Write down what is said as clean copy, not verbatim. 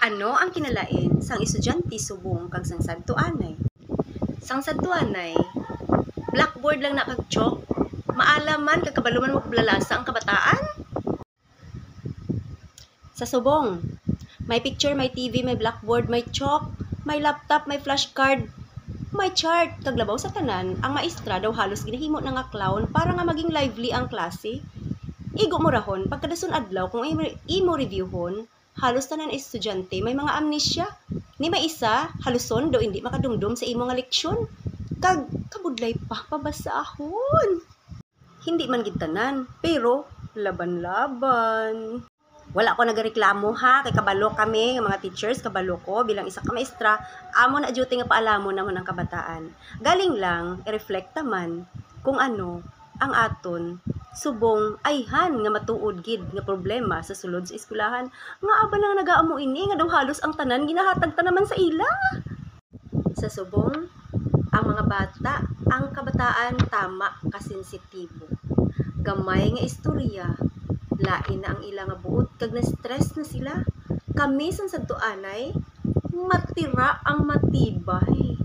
Ano ang kinalain sang estudyante subong kag sang sadtuanay? Sang sadtuanay, blackboard lang na kag chalk, maalaman kag kabaluman magbulalasa ang kabataan. Sa subong, may picture, may TV, may blackboard, may chalk, may laptop, may flashcard, may chart, kag labaw sa tanan, ang maestra daw halos ginahimo na nga clown para nga maging lively ang klase. Igo mo rahon, pagkadason adlaw kung imo reviewhon, halos tanan estudyante may mga amnesia. Ni may isa, haluson daw hindi makadumdum sa imo nga leksyon. Kag kabudlay pa pabasahon. Hindi man gid tanan, pero laban-laban. Wala ko nagareklamo ha, kay kabalo kami, nga mga teachers, kabalo ko, bilang isa ka maestra, amo na duty nga paalamon namon ang kabataan. Galing lang, i-reflect man kung ano ang aton subong ayhan nga matuod gid nga problema sa sulod sa eskwelahan, nga aba lang nagaamo ini nga daw halos ang tanan ginahatag ta naman sa ila. Sa subong, ang mga bata, ang kabataan tama kasensitibo. Gamay nga istorya, lain na ang ila nga buot kag na-stress na sila. Kami sang sadtuanay, matira ang matibay.